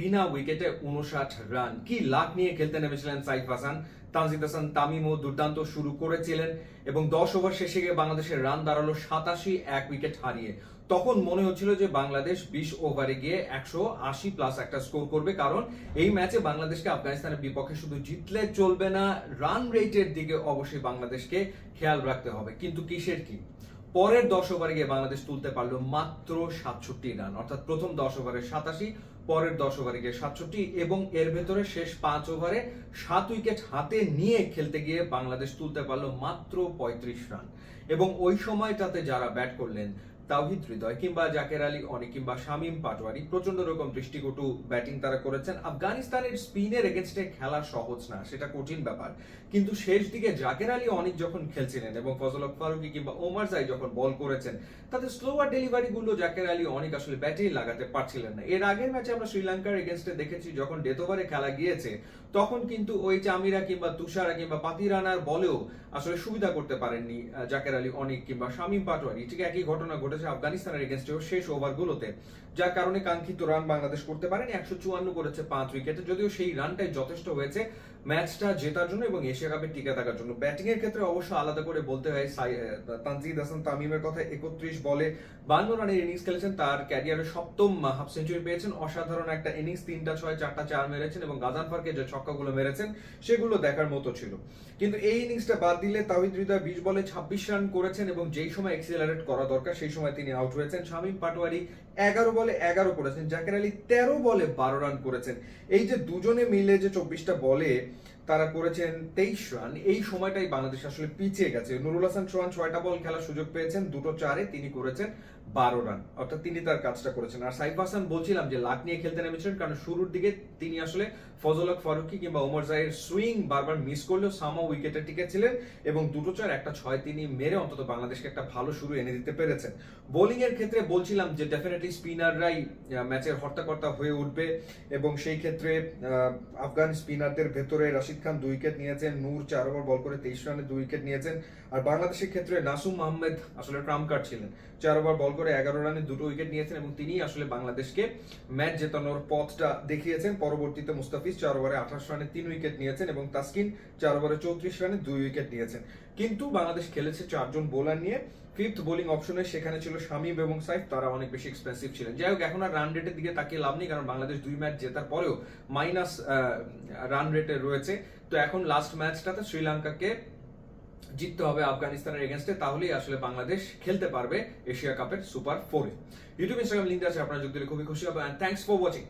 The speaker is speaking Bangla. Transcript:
বিনা উইকেটে 59 রান, কি লাক নিয়ে খেলতে নেমেছিলেন সাইফ হাসান। তানজিদ হাসান তামিমও দুর্দান্ত শুরু করেছিলেন এবং 10 ওভার শেষে গিয়ে বাংলাদেশের রান দাঁড়ালো 87, এক উইকেট হারিয়ে। তখন মনে হচ্ছিল যে বাংলাদেশ 20 ওভারে গিয়ে 180 প্লাস একটা স্কোর করবে, কারণ এই ম্যাচে বাংলাদেশকে আফগানিস্তানের বিপক্ষে শুধু জিতলে চলবে না, রান রেটের দিকে অবশ্যই বাংলাদেশকে খেয়াল রাখতে হবে। কিন্তু কিসের কি, পরের 10 ওভারে গিয়ে বাংলাদেশ তুলতে পারলো মাত্র 67 রান, অর্থাৎ প্রথম 10 ওভারে 87, পরের 10 ওভারে গিয়ে 67 এবং এর ভেতরে শেষ 5 ওভারে 7 উইকেট হাতে নিয়ে খেলতে গিয়ে বাংলাদেশ তুলতে পারলো মাত্র 35 রান। এবং ওই সময়টাতে যারা ব্যাট করলেন, তাওহিদ হৃদয় কিংবা জাকের আলী অনেক কিংবা শামীম পাটোয়ারি, প্রচন্ড রকম দৃষ্টিকটু ব্যাটিং তারা করেছেন। আফগানিস্তানের স্পিনের এগেনস্টে খেলা সহজ না, সেটা কঠিন ব্যাপার। কিন্তু শেষ দিকে জাকের আলী অনেক যখন খেলছিলেন এবং ফজল হক ফারুকী কিংবা ওমর জাই যখন বল করেছেন, তাদের স্লোয়ার ডেলিভারি গুলো জাকের আলী অনেক আসলে ব্যাটেই লাগাতে পারছিলেন না। এর আগের ম্যাচে আমরা শ্রীলঙ্কার এগেনস্টে দেখেছি, যখন ডেথ ওভারে খেলা গিয়েছে তখন কিন্তু ওই চামিরা কিংবা তুষারা কিংবা পাতিরানার বলেও আসলে সুবিধা করতে পারেননি জাকের আলী অনেক কিংবা শামীম পাটোয়ারি। ঠিক একই ঘটনা ঘটেছে আফগানিস্তানের এগেনস্টেও শেষ ওভারগুলোতে, যার কারণে কাঙ্ক্ষিত রান বাংলাদেশ করতে পারেনি। 154 করেছে 5 উইকেটে, যদিও সেই রানটাই যথেষ্ট হয়েছে ম্যাচটা জেতার জন্য এবং এশিয়া কাপে টিকে থাকার জন্য। ব্যাটিং এর ক্ষেত্রে অবশ্য আলাদা করে বলতে হয় তানজিদ হাসান তামিমের কথা। 31 বলে 52 রানের ইনিংস খেলেছেন, তার ক্যারিয়ারের সপ্তম হাফ সেঞ্চুরি পেয়েছেন। অসাধারণ একটা ইনিংস, 3টা 6 4টা 4 মেরেছেন এবং গাজানফারকে যে ছক্কাগুলো মেরেছেন সেগুলো দেখার মতো ছিল। কিন্তু এই ইনিংসটা বাদ দিলে তাওহিদ হৃদয় 20 বলে 26 রান করেছেন এবং যেই সময় এক্সিলারেট করা দরকার সেই সময় তিনি আউট হয়েছেন। শামীম পাটোয়ারি 11 বলে 11 করেছেন, জাকের আলী 13 বলে 12 রান করেছেন। এই যে দুজনে মিলে যে 24টা বলে তারা করেছেন 23 রান, এই সময়টাই বাংলাদেশ আসলে পিছিয়ে গেছে। নুরুল হাসান সোহান 6টা বল খেলার সুযোগ পেয়েছেন, 2টো 4-এ তিনি করেছেন 12 রান, অর্থাৎ তিনি তার কাজটা করেছেন। আর সাইফ হাসান বলছিলাম যে লাক নিয়ে খেলতে নেমেছিলেন, কারণ শুরুর দিকে তিনি আসলে ফজল হক ফারুকী কিংবা ওমর জাইয়ের সুইং বারবার মিস করলেও সামা উইকেটে টিকেছিলেন এবং 2টো 4 একটা 6 তিনি মেরে অন্তত বাংলাদেশকে একটা ভালো শুরু এনে দিতে পেরেছেন। বোলিং এর ক্ষেত্রে বলছিলাম যে ডেফিনেটলি স্পিনাররাই ম্যাচের হর্তাকর্তা হয়ে উঠবে এবং সেই ক্ষেত্রে আফগান স্পিনারদের ভেতরে রাশিদ খান 2 উইকেট নিয়েছেন, নূর 4 ওভার বল করে 23 রানে 2 উইকেট নিয়েছেন। আর বাংলাদেশের ক্ষেত্রে নাসুম আহমেদ আসলে ট্রাম্প কার্ড ছিলেন, 4 ওভার বল করে 11 রানে 2টো উইকেট নিয়েছেন এবং তিনি আসলে বাংলাদেশকে ম্যাচ জেতানোর পথটা দেখিয়েছেন। পরবর্তীতে মুস্তাফিজ 4 ওভারে 28 রানে 3 উইকেট নিয়েছেন এবং তাসকিন 4 ওভারে 34 রানে 2 উইকেট নিয়েছেন। কিন্তু বাংলাদেশ খেলেছে 4 জন বোলার নিয়ে। ফিফথ বোলিং অপশনে সেখানে ছিল শামীম এবং সাইফ, তারা অনেক বেশি এক্সপেন্সিভ ছিলেন। যাই হোক, এখন আর রান রেটের দিকে তাকিয়ে লাভ নেই, কারণ বাংলাদেশ 2 ম্যাচ জেতার পরেও মাইনাস রান রেটে রয়েছে। তো এখন লাস্ট ম্যাচটাতে শ্রীলঙ্কাকে জিততে হবে আফগানিস্তানের এগেনস্টে, তাহলেই আসলে বাংলাদেশ খেলতে পারবে এশিয়া কাপের সুপার 4-এ। ইউটিউব ইনস্টাগ্রাম লিঙ্ক আছে, আপনারা যোগ দিলে খুবই খুশি হবে। And thanks for watching.